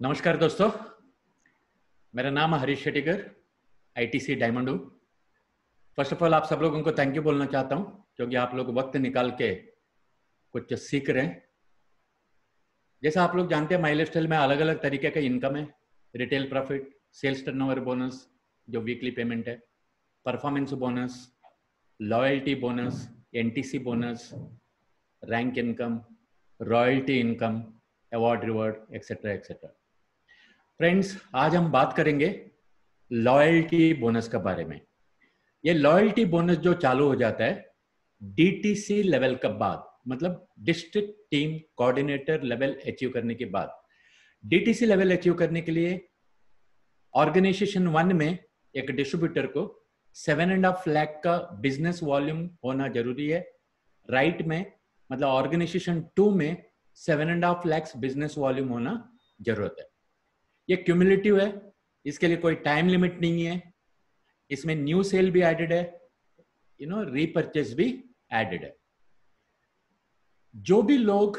नमस्कार दोस्तों, मेरा नाम है हरीश शेट्टीकर, आईटीसी डायमंड हूँ। फर्स्ट ऑफ ऑल आप सब लोगों को थैंक यू बोलना चाहता हूँ क्योंकि आप लोग वक्त निकाल के कुछ सीख रहे हैं। जैसा आप लोग जानते हैं, माई लाइफस्टाइल में अलग अलग तरीके का इनकम है। Retail profit, sales turnover bonus जो वीकली पेमेंट है, performance bonus, loyalty bonus, NTC bonus, rank income, royalty income, award reward etcetera etcetera. Friends, आज हम बात करेंगे लॉयल्टी बोनस के बारे में। ये लॉयल्टी बोनस जो चालू हो जाता है डीटीसी लेवल के बाद, मतलब district team coordinator level achieve करने के बाद। डीटीसी लेवल अचीव करने के लिए ऑर्गेनाइजेशन 1 में एक डिस्ट्रीब्यूटर को 7.5 लाख का बिजनेस वॉल्यूम होना जरूरी है। राइट में मतलब ऑर्गेनाइजेशन 2 में 7.5 लाख बिजनेस वॉल्यूम होना जरूरत है। ये क्यूमुलेटिव है, इसके लिए कोई टाइम लिमिट नहीं है। इसमें न्यू सेल भी एडेड है, रीपरचेज भी एडेड है। जो भी लोग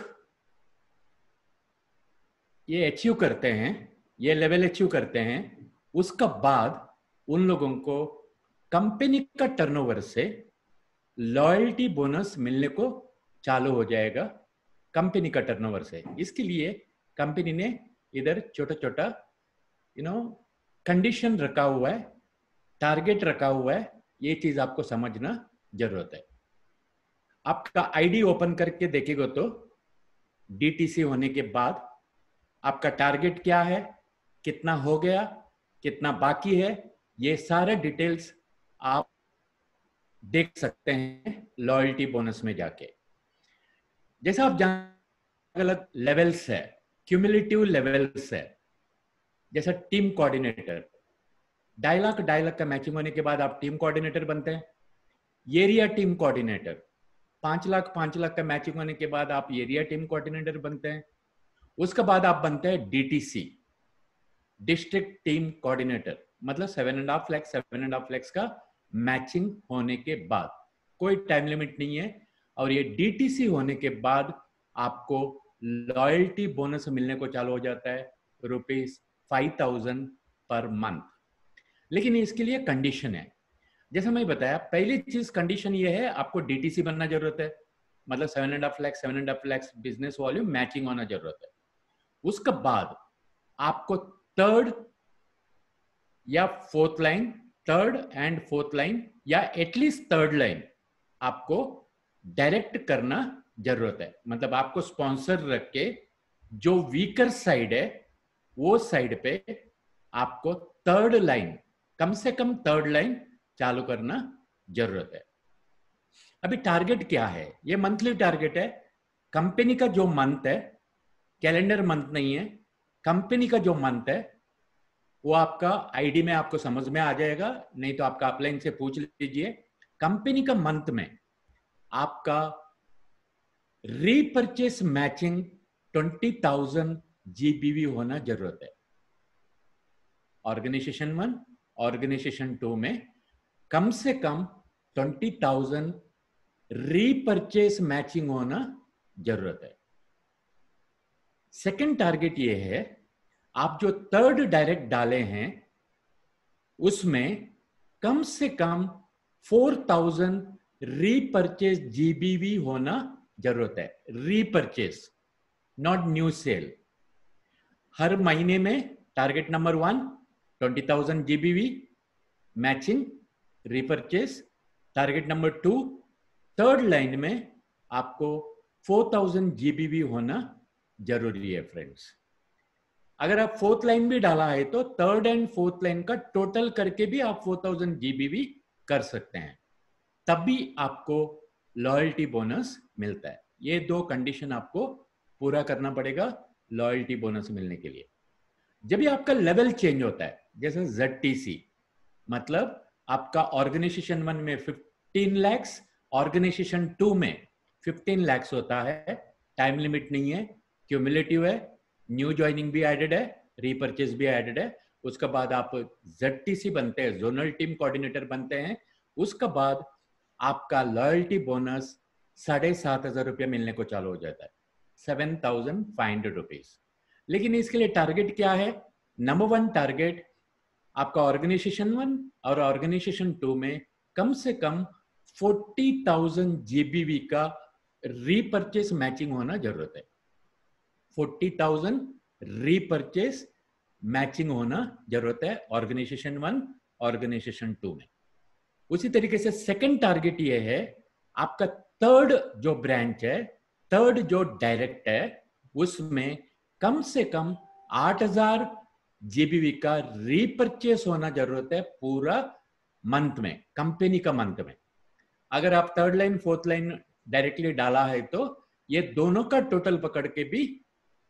ये अचीव करते हैं, ये लेवल अचीव करते हैं, उसका बाद उन लोगों को कंपनी का टर्नओवर से लॉयल्टी बोनस मिलने को चालू हो जाएगा। कंपनी का टर्नओवर से, इसके लिए कंपनी ने इधर छोटा छोटा कंडीशन रखा हुआ है, टारगेट रखा हुआ है। ये चीज आपको समझना जरूरत है। आपका आईडी ओपन करके देखेगा तो डीटीसी होने के बाद आपका टारगेट क्या है, कितना हो गया, कितना बाकी है, ये सारे डिटेल्स आप देख सकते हैं लॉयल्टी बोनस में जाके। जैसा आप जान, अलग लेवल्स है, क्यूमुलेटिव लेवल्स है। जैसा टीम कोऑर्डिनेटर, 2.5 लाख का मैचिंग होने के बाद आप टीम कोऑर्डिनेटर बनते हैं। एरिया टीम कोऑर्डिनेटर, 5 लाख का मैचिंग होने के बाद आप एरिया टीम कोऑर्डिनेटर बनते हैं। उसके बाद आप बनते हैं डीटीसी, डिस्ट्रिक्ट टीम कोऑर्डिनेटर, मतलब 7.5 लाख का मैचिंग होने के बाद। कोई टाइम लिमिट नहीं है। और ये डीटीसी होने के बाद आपको लॉयल्टी बोनस मिलने को चालू हो जाता है, ₹5,000 पर मंथ। लेकिन इसके लिए कंडीशन है। जैसा मैं बताया, पहली चीज कंडीशन ये है, आपको डीटीसी बनना जरूरत है, मतलब 7.5 लाख बिजनेस वॉल्यूम मैचिंग होना जरूरत है। उसके बाद आपको थर्ड या fourth line, third and fourth line या एटलीस्ट थर्ड लाइन आपको डायरेक्ट करना जरूरत है। मतलब आपको स्पॉन्सर रख के जो वीकर साइड है वो साइड पे आपको थर्ड लाइन, कम से कम थर्ड लाइन चालू करना जरूरत है। अभी टारगेट क्या है? ये मंथली टारगेट है। कंपनी का जो मंथ है, कैलेंडर मंथ नहीं है, कंपनी का जो मंथ है वो आपका आईडी में आपको समझ में आ जाएगा, नहीं तो आपका अपलाइन से पूछ लीजिए। कंपनी का मंथ में आपका रीपरचेस मैचिंग 20,000 जीबीवी होना जरूरत है। ऑर्गेनाइजेशन 1, ऑर्गेनाइजेशन 2 में कम से कम 20,000 रीपरचेस मैचिंग होना जरूरत है। सेकंड टारगेट ये है, आप जो थर्ड डायरेक्ट डाले हैं उसमें कम से कम 4,000 रीपरचेस जीबीवी होना जरूरत है। Repurchase, not new sale. हर महीने में target number 1 20,000 GBV matching repurchase. Target number 2 third line में आपको 4,000 जीबीवी होना जरूरी है। फ्रेंड्स, अगर आप फोर्थ लाइन भी डाला है तो थर्ड एंड फोर्थ लाइन का टोटल करके भी आप 4,000 जीबीवी कर सकते हैं, तब भी आपको लॉयल्टी बोनस मिलता है। ये दो कंडीशन आपको पूरा करना पड़ेगा लॉयल्टी बोनस मिलने के लिए। जब भी आपका लेवल चेंज होता है, जैसे ZTC, मतलब आपका ऑर्गेनाइजेशन 1 में 15 लाख, ऑर्गेनाइजेशन 2 में 15 लाख होता है। टाइम लिमिट नहीं है, क्यूमुलेटिव है, न्यू ज्वाइनिंग भी एडेड है, रीपरचेज भी एडेड है। उसके बाद आप ZTC बनते हैं, जोनल टीम कोऑर्डिनेटर बनते हैं। उसके बाद आपका लॉयल्टी बोनस 7,500 रुपये मिलने को चालू हो जाता है, ₹7,500। लेकिन इसके लिए टारगेट क्या है? नंबर 1 टारगेट आपका ऑर्गेनाइजेशन 1 और ऑर्गेनाइजेशन 2 में कम से कम 40,000 जीबीवी का रीपरचेस मैचिंग होना जरूरत है। 40,000 रीपरचेस मैचिंग होना जरूरत है ऑर्गेनाइजेशन 1 ऑर्गेनाइजेशन 2 में। उसी तरीके से सेकंड टारगेट ये है, आपका थर्ड जो ब्रांच है, थर्ड जो डायरेक्ट है, उसमें कम से कम 8,000 जीबीवी का रीपरचेस होना जरूरत है पूरा मंथ में, कंपनी का मंथ में। अगर आप third line fourth line directly डाला है तो ये दोनों का टोटल पकड़ के भी,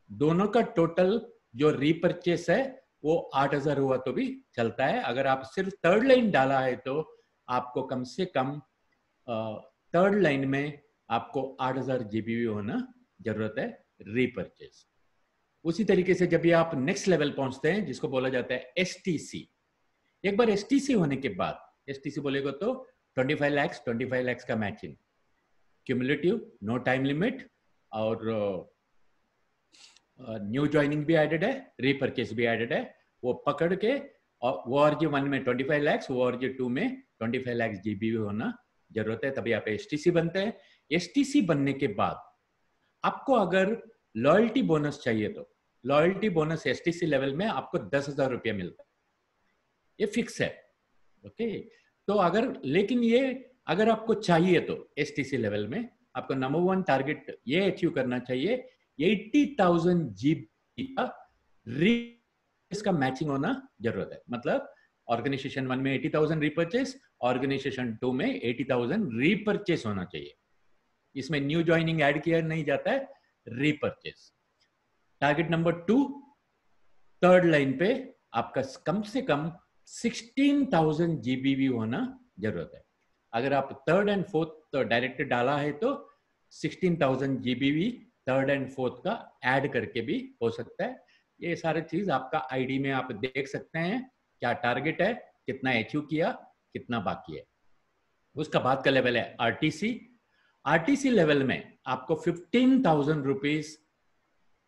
दोनों का टोटल जो रीपरचेस है वो 8,000 हुआ तो भी चलता है। अगर आप सिर्फ थर्ड लाइन डाला है तो आपको कम से कम थर्ड लाइन में आपको 8,000 जीबीवी होना जरूरत है रीपरचेस। उसी तरीके से जब भी आप नेक्स्ट लेवल पहुंचते हैं जिसको बोला जाता है एसटीसी, एक बार एसटीसी होने के बाद, एसटीसी बोलेगा तो 25 लाख का matching, cumulative, no time limit, और न्यू ज्वाइनिंग भी एडेड है, रीपरचेस भी एडेड है। वो पकड़ के, और ORG 1 में 25 लाख, ORG 2 में 25 लाख जीबी होना जरूरत है, तभी आप एसटीसी बनते हैं। एसटीसी बनने के बाद आपको अगर लॉयल्टी बोनस चाहिए तो लॉयल्टी बोनस एसटीसी लेवल में आपको 10,000 रुपया मिलता है, ये फिक्स है। ओके, तो अगर, लेकिन ये अगर आपको चाहिए तो एसटीसी लेवल में आपको नंबर 1 टारगेट ये अचीव करना चाहिए, 80,000 जीबी का रीपरचेस का मैचिंग होना जरूरत है। मतलब ऑर्गेनाइजेशन 1 में 80,000 रीपरचेस, ऑर्गेनाइजेशन 2 में 80,000 रीपरचेस होना चाहिए। इसमें न्यू ज्वाइनिंग ऐड किया नहीं जाता है, रीपरचेस। टारगेट नंबर 2, थर्ड लाइन पे आपका कम से कम 16,000 जीबीवी होना जरूरत है। अगर आप थर्ड एंड फोर्थ डायरेक्ट डाला है तो 16,000 जीबीवी थर्ड एंड फोर्थ का ऐड करके भी हो सकता है। ये सारे चीज आपका आईडी में आप देख सकते हैं, क्या टारगेट है, कितना अचीव किया, कितना बाकी है। उसका बाद का लेवल है आरटीसी। आरटीसी लेवल में आपको 15,000 रुपीज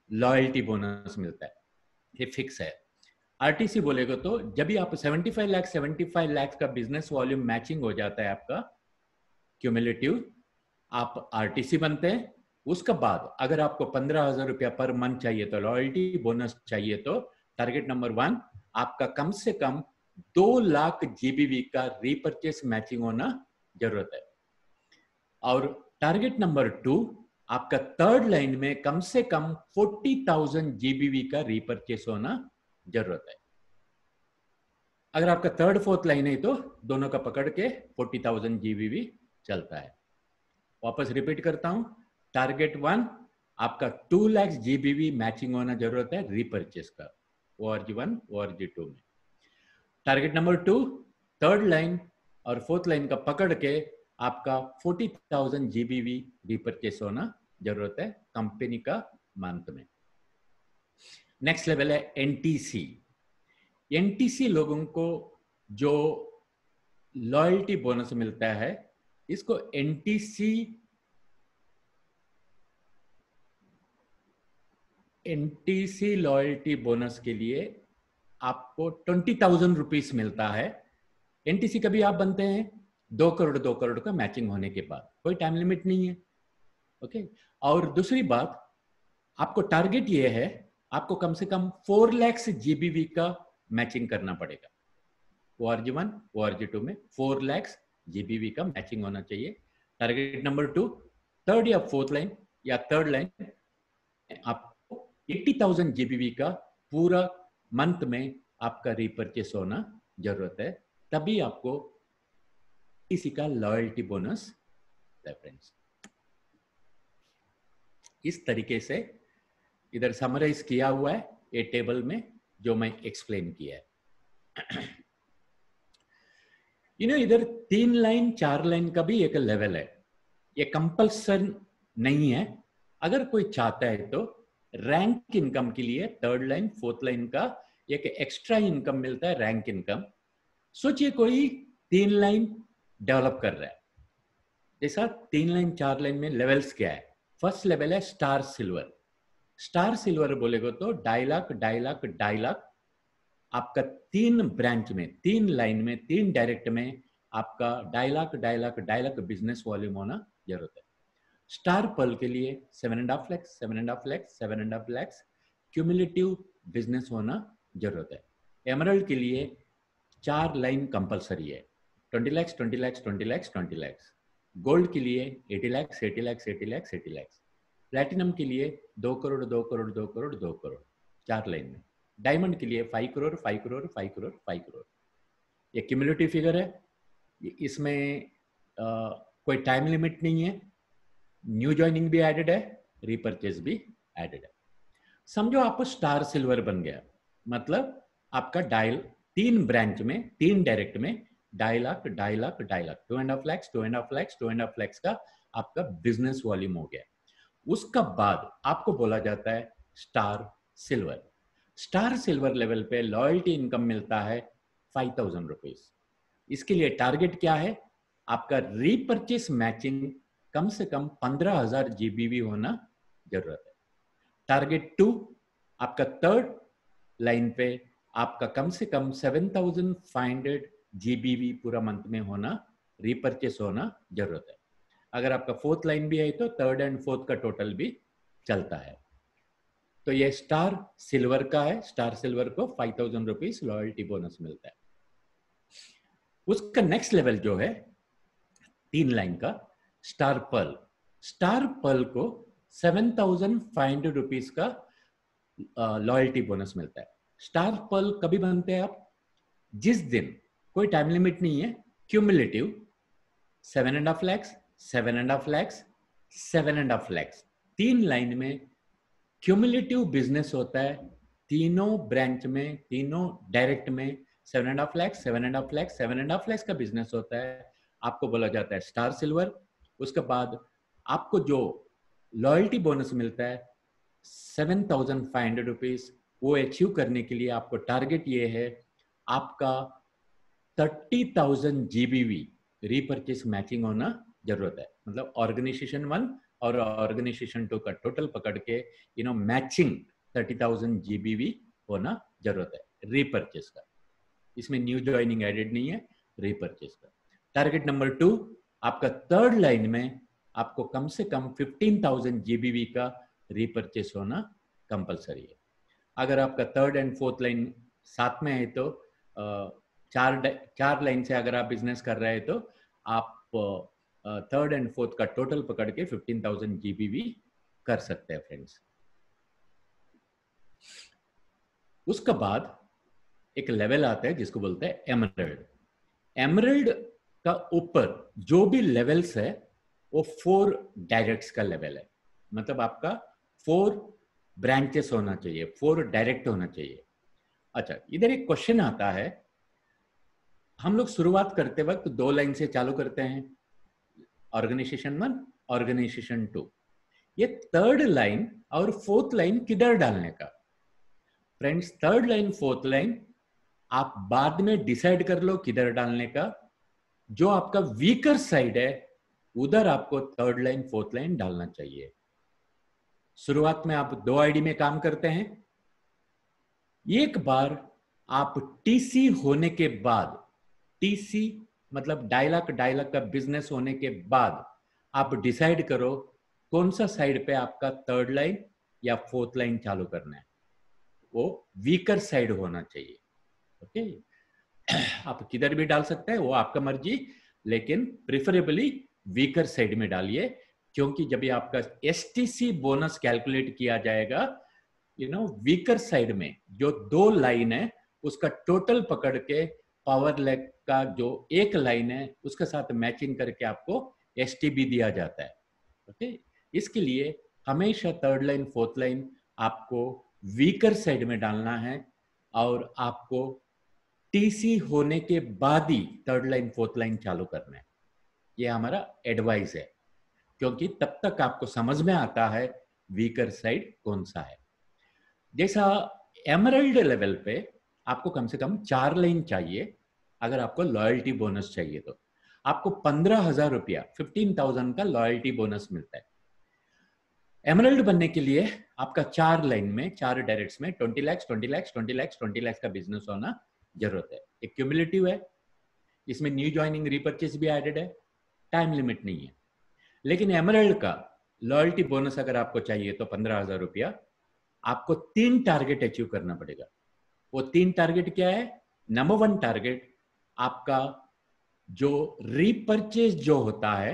लॉयल्टी बोनस मिलता है, ये फिक्स है। आरटीसी बोलेगा तो जब भी आप 75 लाख का बिजनेस वॉल्यूम मैचिंग हो जाता है आपका क्यूमुलेटिव, आप आरटीसी बनते हैं। उसके बाद अगर आपको 15,000 रुपया पर मंथ चाहिए तो लॉयल्टी बोनस चाहिए तो टारगेट नंबर 1 आपका कम से कम 2 लाख जीबीवी का रीपरचेस मैचिंग होना जरूरत है। और टारगेट नंबर 2 आपका थर्ड लाइन में कम से कम 40,000 जीबीवी का रीपरचेस होना जरूरत है। अगर आपका थर्ड फोर्थ लाइन है तो दोनों का पकड़ के 40,000 जीबीवी चलता है। वापस रिपीट करता हूं, टारगेट 1 आपका 2 लाख जीबीवी मैचिंग होना जरूरत है रीपरचेस का, ORG 1 ORG 2 में। टारगेट नंबर 2 थर्ड लाइन और फोर्थ लाइन का पकड़ के आपका 40,000 जीबीवी रीपरचेस होना जरूरत है कंपनी का मंथ में। नेक्स्ट लेवल है एनटीसी। एनटीसी लोगों को जो लॉयल्टी बोनस मिलता है, इसको एनटीसी लॉयल्टी बोनस के लिए आपको 20,000 रुपीस मिलता है। एनटीसी कभी आप बनते हैं 2 करोड़ का मैचिंग होने के बाद, कोई टाइम लिमिट नहीं है। ओके, और दूसरी बात, आपको टारगेट ये है, आपको कम से कम 4 लाख जीबीवी का मैचिंग करना पड़ेगा। ORG 1 ORG 2 में 4 लाख जीबीवी का मैचिंग होना चाहिए। टारगेट नंबर 2 थर्ड या फोर्थ लाइन या थर्ड लाइन आपको 80,000 जीबीवी का पूरा मंथ में आपका रीपरचेस होना जरूरत है, तभी आपको इसी का लॉयल्टी बोनस रेफरेंस। इस तरीके से इधर समराइज किया हुआ है ये टेबल में जो मैं एक्सप्लेन किया है। इधर 3 लाइन 4 लाइन का भी एक लेवल है, ये कंपल्सन नहीं है। अगर कोई चाहता है तो रैंक इनकम के लिए थर्ड लाइन फोर्थ लाइन का एक एक्स्ट्रा इनकम मिलता है, रैंक इनकम। सोचिए कोई 3 लाइन डेवलप कर रहा है, जैसा 3 लाइन 4 लाइन में लेवल्स क्या है। फर्स्ट लेवल है स्टार सिल्वर। स्टार सिल्वर बोलेगा तो 2.5 लाख 2.5 लाख 2.5 लाख आपका 3 ब्रांच में, 3 लाइन में, 3 डायरेक्ट में आपका 2.5 लाख 2.5 लाख 2.5 लाख बिजनेस वॉल्यूम होना जरूरत है। स्टार पर्ल के लिए 7.5 लाख 7.5 लाख 7.5 लाख क्यूमुलेटिव बिजनेस होना जरूरत है। एमराल्ड के लिए 4 लाइन कंपलसरी है, 20 लाख 20 लाख 20 लाख 20 लाख। गोल्ड के लिए 80 लाख 80 लाख 80 लाख 80 लाख। प्लैटिनम के लिए 2 करोड़ 2 करोड़ 2 करोड़ 2 करोड़ 4 लाइन में। डायमंड के लिए 5 करोड़ 5 करोड़ 5 करोड़ 5 करोड़। ये क्यूमुलेटिव फिगर है, इसमें कोई टाइम लिमिट नहीं है। न्यू ज्वाइनिंग भी एडेड है, रीपरचेज भी एडेड है। समझो आपको स्टार सिल्वर बन गया, मतलब आपका 3 ब्रांच में, 3 डायरेक्ट में 2.5 लाख 2.5 लाख 2.5 लाख 2.5 लाख 2.5 लाख 2.5 लाख का आपका बिजनेस वॉल्यूम हो गया। उसका बाद आपको बोला जाता है star silver. Star silver level पे लॉयल्टी इनकम मिलता है 5,000 रुपीज। इसके लिए टारगेट क्या है? आपका रीपरचेस मैचिंग कम से कम 15,000 जीबीवी होना जरूरत है। टारगेट 2 आपका 3rd लाइन पे आपका कम से कम 7,500 जीबीवी पूरा मंथ में होना, रीपरचेस होना जरूरत है। अगर आपका 4th लाइन भी है तो 3rd एंड 4th का टोटल भी चलता है। तो ये स्टार सिल्वर का है। स्टार सिल्वर को 5,000 रुपीज लॉयल्टी बोनस मिलता है। उसका नेक्स्ट लेवल जो है 3 लाइन का स्टार पर्ल। स्टार पर्ल को 7,500 रुपीज का लॉयल्टी बोनस मिलता है। स्टार पर्ल कभी बनते हैं आप? जिस दिन, कोई टाइम लिमिट नहीं है, क्यूमुलेटिव 7.5 लाख 7.5 लाख 7.5 लाख 3 लाइन में क्यूमुलेटिव बिजनेस होता है। तीनों ब्रांच में, तीनों डायरेक्ट में 7.5 लाख 7.5 लाख 7.5 लाख का बिजनेस होता है। आपको बोला जाता है स्टार सिल्वर। उसके बाद आपको जो लॉयल्टी बोनस मिलता है 7,500 रुपीज, वो अचीव करने के लिए आपको टारगेट ये है, आपका 30,000 जीबीवी रीपरचेस मैचिंग होना जरूरत है। मतलब ऑर्गेनाइजेशन 1 और ऑर्गेनाइजेशन 2 का टोटल पकड़ के मैचिंग 30,000 जीबीवी होना जरूरत है रीपरचेस का। इसमें न्यू ज्वाइनिंग एडेड नहीं है, रीपरचेस का। टारगेट नंबर 2 आपका 3rd लाइन में आपको कम से कम 15,000 जीबीवी का रीपरचेस होना कंपलसरी है। अगर आपका 3rd एंड 4th लाइन साथ में है तो 4 लाइन से अगर आप बिजनेस कर रहे हैं तो आप 3rd एंड 4th का टोटल पकड़ के 15,000 जीबीवी कर सकते हैं फ्रेंड्स। उसके बाद एक लेवल आता है जिसको बोलते हैं एमरल्ड। एमरल्ड का ऊपर जो भी लेवल्स है वो 4 डायरेक्ट्स का लेवल है। मतलब आपका 4 ब्रांचेस होना चाहिए, 4 डायरेक्ट होना चाहिए। अच्छा, इधर एक क्वेश्चन आता है। हम लोग शुरुआत करते वक्त 2 लाइन से चालू करते हैं, ऑर्गेनाइजेशन 1, ऑर्गेनाइजेशन 2। ये 3rd लाइन और 4th लाइन किधर डालने का? Friends, 3rd line 4th line आप बाद में डिसाइड कर लो किधर डालने का। जो आपका वीकर साइड है उधर आपको 3rd लाइन 4th लाइन डालना चाहिए। शुरुआत में आप 2 आईडी में काम करते हैं। एक बार आप टीसी होने के बाद, टीसी मतलब 2.5 लाख का बिजनेस होने के बाद आप डिसाइड करो कौन सा साइड पे आपका 3rd लाइन या 4th लाइन चालू करना है। वो वीकर साइड होना चाहिए। ओके, आप किधर भी डाल सकते हैं, वो आपका मर्जी, लेकिन प्रेफरेबली वीकर साइड में डालिए, क्योंकि जब ये आपका एसटीसी बोनस कैलकुलेट किया जाएगा, वीकर साइड में जो 2 लाइन है उसका टोटल पकड़ के पावर लेग का जो 1 लाइन है उसके साथ मैचिंग करके आपको एसटीबी दिया जाता है। ओके, इसके लिए हमेशा 3rd लाइन 4th लाइन आपको वीकर साइड में डालना है और आपको टीसी होने के बाद ही 3rd लाइन 4th लाइन चालू करना है। ये हमारा एडवाइस है, क्योंकि तब तक आपको समझ में आता है वीकर साइड कौन सा है। जैसा एमरल्ड लेवल पे आपको कम से कम 4 लाइन चाहिए। अगर आपको लॉयल्टी बोनस चाहिए तो आपको 15,000 रुपया, 15,000 का लॉयल्टी बोनस मिलता है। एमरल्ड बनने के लिए आपका 4 लाइन में, 4 डायरेक्ट्स में 20 लाख 20 लाख 20 लाख 20 लाख का बिजनेस होना जरूरत है। एक क्यूमुलेटिव है, इसमें न्यू ज्वाइनिंग रीपर्चेस भी एडेड है, टाइम लिमिट नहीं है। लेकिन एमरल्ड का लॉयल्टी बोनस अगर आपको चाहिए तो 15,000 रुपया आपको 3 टारगेट अचीव करना पड़ेगा। वो 3 टारगेट क्या है? नंबर 1 टारगेट आपका जो रीपर्चेज जो होता है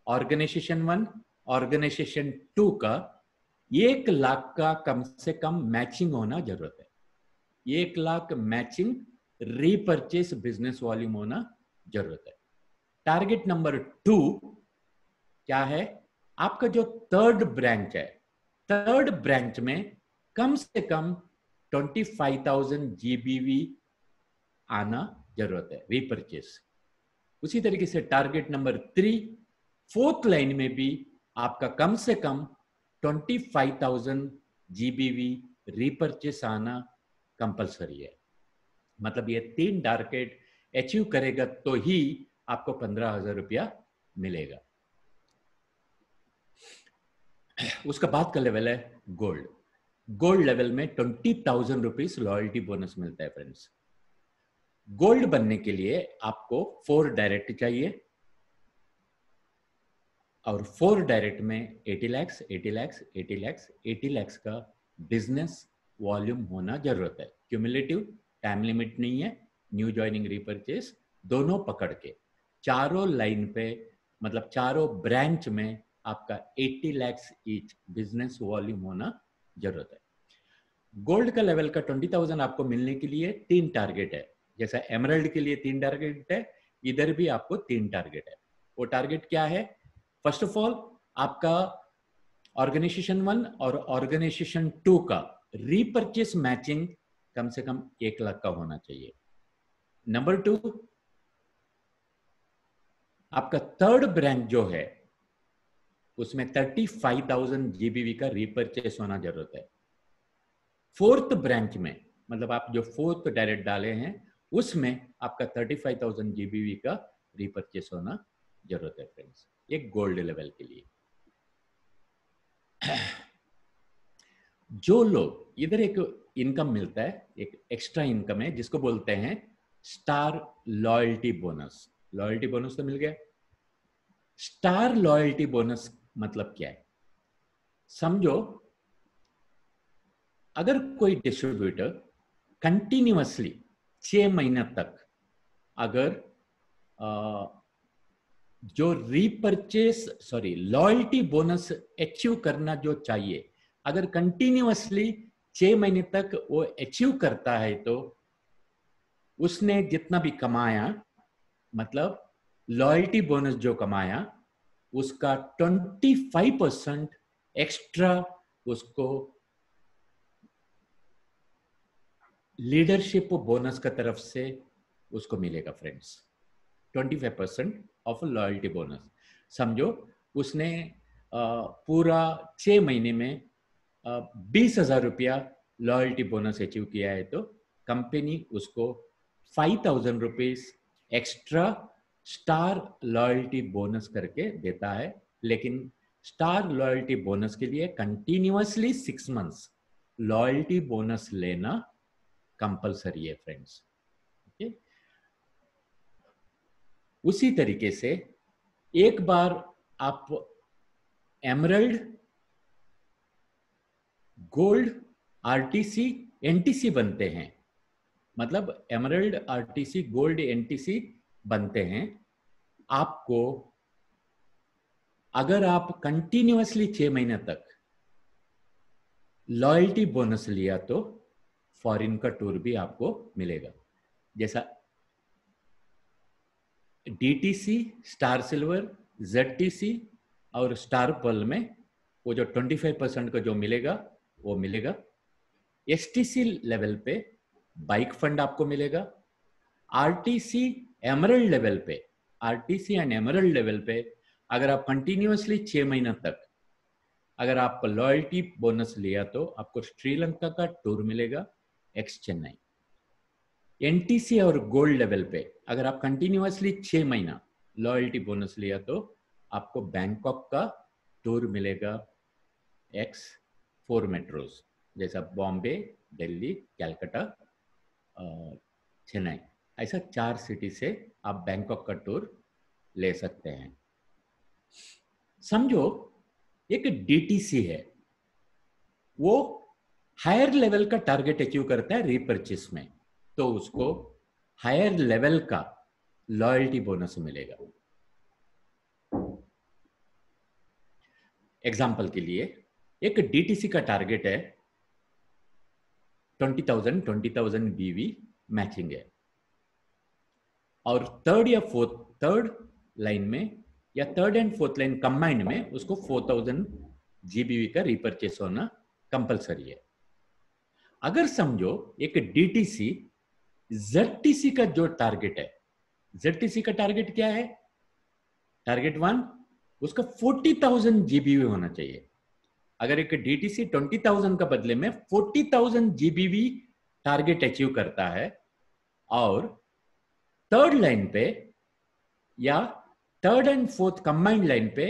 ऑर्गेनाइजेशन 1 ऑर्गेनाइजेशन 2 का 1 लाख का कम से कम मैचिंग होना जरूरत है। 1 lakh matching repurchase business volume होना जरूरत है। टारगेट नंबर 2 क्या है? आपका जो 3rd ब्रांच है, 3rd ब्रांच में कम से कम 25,000 GBV आना जरूरत है रीपर्चेज। उसी तरीके से टारगेट नंबर 3 4th लाइन में भी आपका कम से कम 25,000 GBV रीपर्चेज आना कंपलसरी है। मतलब ये 3 टारगेट अचीव करेगा तो ही आपको 15,000 रुपया मिलेगा। उसका बाद का लेवल है गोल्ड। गोल्ड लेवल में 20,000 रुपीज लॉयल्टी बोनस मिलता है फ्रेंड्स। गोल्ड बनने के लिए आपको 4 डायरेक्ट चाहिए और 4 डायरेक्ट में 80 लाख 80 लाख 80 लाख 80 लाख का बिजनेस वॉल्यूम होना जरूरत है। क्यूमुलेटिव, टाइम लिमिट नहीं है, न्यू ज्वाइनिंग रीपर्चेस दोनों पकड़ के चारों लाइन पे, मतलब चारों ब्रांच में आपका 80 लाख ईच बिजनेस वॉल्यूम होना जरूरत है। गोल्ड का लेवल का 20,000 आपको मिलने के लिए 3 टारगेट है। जैसा एमरल्ड के लिए 3 टारगेट है, इधर भी आपको 3 टारगेट है। वो टारगेट क्या है? फर्स्ट ऑफ ऑल आपका ऑर्गेनाइजेशन 1 और ऑर्गेनाइजेशन 2 का रीपर्चेस मैचिंग कम से कम 1 लाख का होना चाहिए। नंबर 2 आपका 3rd ब्रांच जो है उसमें 35,000 GBV का रीपर्चेस होना जरूरत है। 4th ब्रांच में, मतलब आप जो 4th डायरेक्ट डाले हैं उसमें आपका 35,000 GBV का रीपर्चेस होना जरूरत है फ्रेंड्स, एक गोल्ड लेवल के लिए। जो लोग इधर एक इनकम मिलता है, एक एक्स्ट्रा इनकम है जिसको बोलते हैं star loyalty bonus. Loyalty bonus तो मिल गया। स्टार लॉयल्टी बोनस मतलब क्या है? समझो अगर कोई डिस्ट्रीब्यूटर कंटिन्यूअसली 6 महीने तक अगर जो लॉयल्टी बोनस अचीव करना जो चाहिए, अगर कंटिन्यूअसली 6 महीने तक वो अचीव करता है तो उसने जितना भी कमाया, मतलब लॉयल्टी बोनस जो कमाया उसका 25% एक्स्ट्रा उसको लीडरशिप बोनस का तरफ से उसको मिलेगा फ्रेंड्स। 25% of loyalty bonus. समझो उसने पूरा 6 महीने में 20,000 रुपया लॉयल्टी बोनस अचीव किया है तो कंपनी उसको 5,000 rupees extra star loyalty bonus करके देता है। लेकिन स्टार लॉयल्टी बोनस के लिए कंटिन्यूअसली 6 मंथ्स लॉयल्टी बोनस लेना कंपलसरी है फ्रेंड्स। ओके, उसी तरीके से एक बार आप एमरल्ड, गोल्ड, आरटीसी, एनटीसी बनते हैं, मतलब एमरल्ड, आरटीसी, गोल्ड, एनटीसी बनते हैं, आपको अगर आप कंटिन्यूअसली 6 महीने तक लॉयल्टी बोनस लिया तो फॉरेन का टूर भी आपको मिलेगा। जैसा डीटीसी, स्टार सिल्वर, जेडटीसी और स्टार पर्ल में वो जो 25% का जो मिलेगा वो मिलेगा। एसटीसी लेवल पे बाइक फंड आपको मिलेगा। आरटीसी एमरल्ड लेवल पे, आरटीसी एंड एमरल्ड लेवल पे अगर आप कंटिन्यूअसली 6 महीना तक अगर आप लॉयल्टी बोनस लिया तो आपको श्रीलंका का टूर मिलेगा, एक्स चेन्नई। एनटीसी और गोल्ड लेवल पे अगर आप कंटिन्यूअसली 6 महीना लॉयल्टी बोनस लिया तो आपको बैंकॉक का टूर मिलेगा एक्स 4 मेट्रोज, जैसा बॉम्बे, दिल्ली, कैलकाटा, चेन्नई, ऐसा 4 सिटी से आप बैंकॉक का टूर ले सकते हैं। समझो एक डीटीसी है, वो हायर लेवल का टारगेट अचीव करता है रीपर्चेस में, तो उसको हायर लेवल का लॉयल्टी बोनस मिलेगा। एग्जाम्पल के लिए एक डीटीसी का टारगेट है 20,000 बीवी मैचिंग है, और थर्ड लाइन में या third and fourth line combined में उसको 4,000 जीबीवी का रिपर्चेस होना कंपलसरी है। अगर समझो एक डीटीसी जेडटीसी का जो टारगेट है, जेडटीसी का टारगेट क्या है, टारगेट 1 उसका 40,000 जीबीवी होना चाहिए। अगर एक डीटीसी 20,000 का बदले में 40,000 जीबीवी टारगेट अचीव करता है, और थर्ड लाइन पे या third and fourth combined line पे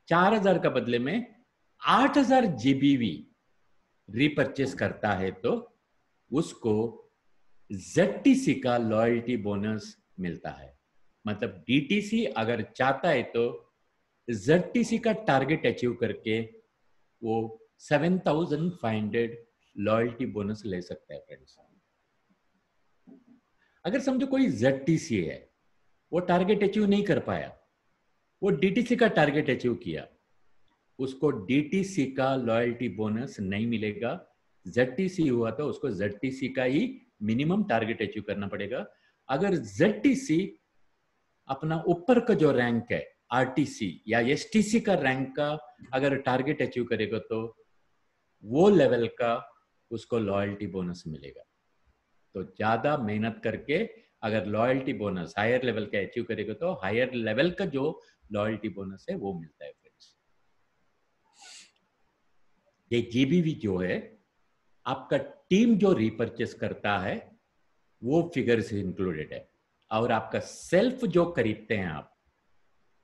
4,000 का बदले में 8,000 जीबीवी रिपर्चेस करता है, तो उसको जेडटीसी का लॉयल्टी बोनस मिलता है। मतलब डीटीसी अगर चाहता है तो जेडटीसी का टारगेट अचीव करके वो 7,500 लॉयल्टी बोनस ले सकता है फ्रेंड्स। अगर समझो कोई जेडटीसी है, वो टारगेट अचीव नहीं कर पाया, वो डीटीसी का टारगेट अचीव किया, उसको डीटीसी का लॉयल्टी बोनस नहीं मिलेगा। जेडटीसी हुआ तो उसको जेडटीसी का ही मिनिमम टारगेट अचीव करना पड़ेगा। अगर जेडटीसी अपना ऊपर का जो रैंक है आरटीसी या एसटीसी का रैंक का अगर टारगेट अचीव करेगा, तो वो लेवल का उसको लॉयल्टी बोनस मिलेगा। तो ज्यादा मेहनत करके अगर लॉयल्टी बोनस हायर लेवल का अचीव करेगा, तो हायर लेवल का जो लॉयल्टी बोनस है वो मिलता है फ्रेंड्स। ये जीबीवी जो है, आपका टीम जो रिपर्चेस करता है वो फिगर से इंक्लूडेड है, और आपका सेल्फ जो खरीदते हैं आप,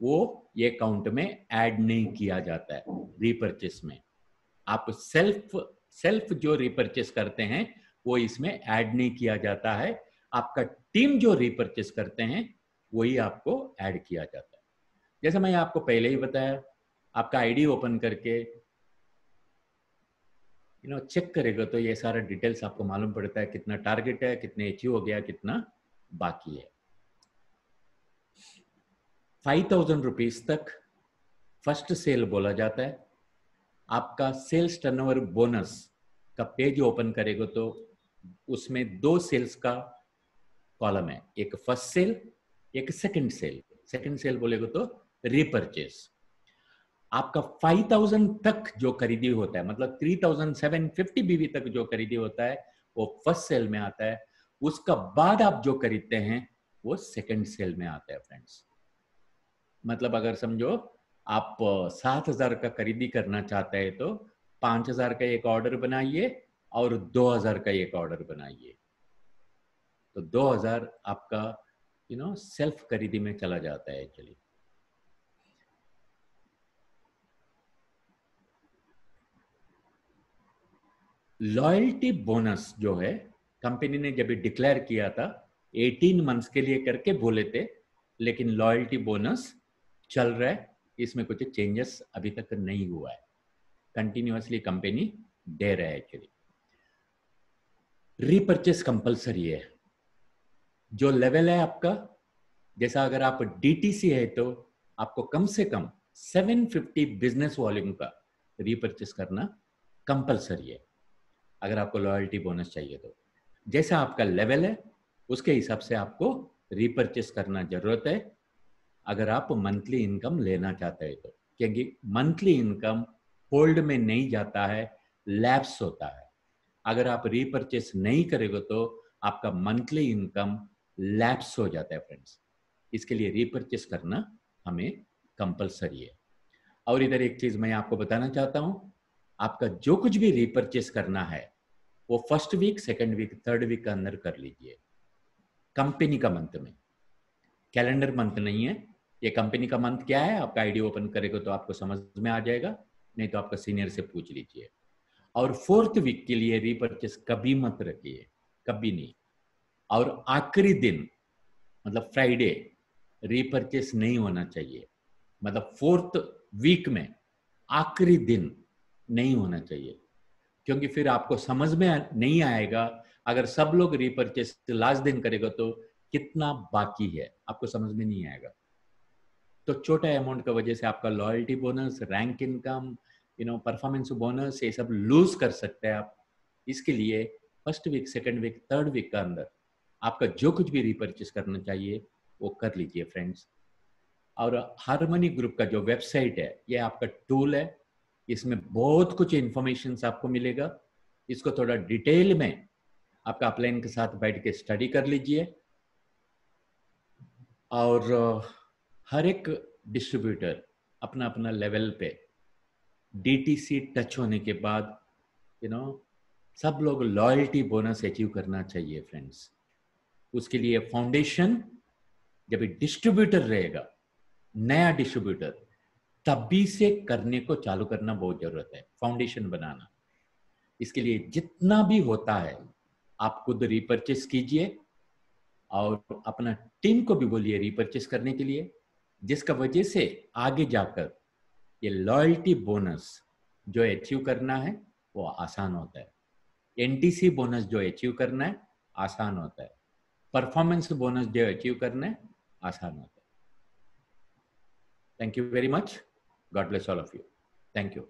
वो ये काउंट में ऐड नहीं किया जाता है रिपर्चेस में। आप सेल्फ जो रिपर्चेस करते हैं वो इसमें ऐड नहीं किया जाता है। आपका टीम जो रिपर्चेस करते हैं वही आपको ऐड किया जाता है। जैसे मैं आपको पहले ही बताया, आपका आईडी ओपन करके चेक करेगा तो ये सारा डिटेल्स आपको मालूम पड़ता है, कितना टारगेट है, कितने अचीव हो गया, कितना बाकी है। 5,000 रुपीज तक फर्स्ट सेल बोला जाता है। आपका सेल्स टर्नओवर बोनस का पेज ओपन करेगा तो उसमें 2 सेल्स का कॉलम है, एक फर्स्ट सेल, एक सेकंड सेल। सेकंड सेल बोलेगा तो रिपर्चेस। आपका 5,000 तक जो खरीदी होता है, मतलब 3,750 बीवी तक जो खरीदी होता है, वो फर्स्ट सेल में आता है। उसका बाद आप जो खरीदते हैं वो सेकंड सेल में आता है फ्रेंड्स। मतलब अगर समझो आप 7,000 का खरीदी करना चाहते हैं, तो 5,000 का एक ऑर्डर बनाइए और 2,000 का एक ऑर्डर बनाइए, तो 2,000 आपका सेल्फ खरीदी में चला जाता है। चलिए, लॉयल्टी बोनस जो है, कंपनी ने जब डिक्लेयर किया था 18 मंथ्स के लिए करके बोले थे, लेकिन लॉयल्टी बोनस चल रहा है, इसमें कुछ चेंजेस अभी तक नहीं हुआ है, कंटिन्यूअसली कंपनी दे रहा है। एक्चुअली रीपर्चेस कंपलसरी है। जो लेवल है आपका, जैसा अगर आप डीटीसी है तो आपको कम से कम 750 बिजनेस वॉल्यूम का रीपर्चेस करना कंपलसरी है, अगर आपको लॉयल्टी बोनस चाहिए तो। जैसा आपका लेवल है उसके हिसाब से आपको रीपर्चेस करना जरूरत है, अगर आप मंथली इनकम लेना चाहते हैं तो, क्योंकि मंथली इनकम होल्ड में नहीं जाता है, लैप्स होता है। अगर आप रीपर्चेस नहीं करेंगे तो आपका मंथली इनकम लैप्स हो जाता है फ्रेंड्स। इसके लिए रीपर्चेस करना हमें कंपलसरी है। और इधर एक चीज मैं आपको बताना चाहता हूं, आपका जो कुछ भी रीपर्चेस करना है वो first week, second week, third week के अंदर कर लीजिए, कंपनी का मंथ में, कैलेंडर मंथ नहीं है ये। कंपनी का मंथ क्या है आपका आईडी ओपन करेगा तो आपको समझ में आ जाएगा। नहीं तो आपका सीनियर से पूछ लीजिए। और 4th वीक के लिए रीपर्चेस कभी मत रखिए, कभी नहीं। और आखिरी दिन मतलब फ्राइडे रीपर्चेस नहीं होना चाहिए, मतलब 4th वीक में आखिरी दिन नहीं होना चाहिए, क्योंकि फिर आपको समझ में नहीं आएगा। अगर सब लोग रीपर्चेस लास्ट दिन करेगा तो कितना बाकी है आपको समझ में नहीं आएगा। तो छोटा अमाउंट की वजह से आपका loyalty bonus, rank income, performance bonus, ये सब लूज कर सकते हैं आप। इसके लिए first week, second week, third week का अंदर आपका जो कुछ भी रीपर्चेस करना चाहिए वो कर लीजिए फ्रेंड्स। और हार्मनी ग्रुप का जो वेबसाइट है ये आपका टूल है, इसमें बहुत कुछ इंफॉर्मेशन आपको मिलेगा। इसको थोड़ा डिटेल में आपका अपलाइन के साथ बैठ के स्टडी कर लीजिए। और हर एक डिस्ट्रीब्यूटर अपना अपना लेवल पे डीटीसी टच होने के बाद सब लोग लॉयल्टी बोनस अचीव करना चाहिए फ्रेंड्स। उसके लिए फाउंडेशन जब डिस्ट्रीब्यूटर रहेगा, नया डिस्ट्रीब्यूटर, तभी से करने को चालू करना बहुत जरूरत है, फाउंडेशन बनाना। इसके लिए जितना भी होता है आप खुद रीपर्चेस कीजिए और अपना टीम को भी बोलिए रीपर्चेस करने के लिए, जिसका वजह से आगे जाकर ये लॉयल्टी बोनस जो अचीव करना है वो आसान होता है। एनटीसी बोनस जो अचीव करना है आसान होता है। परफॉर्मेंस बोनस जो अचीव करना है आसान होता है। Thank you very much. God bless all of you. Thank you.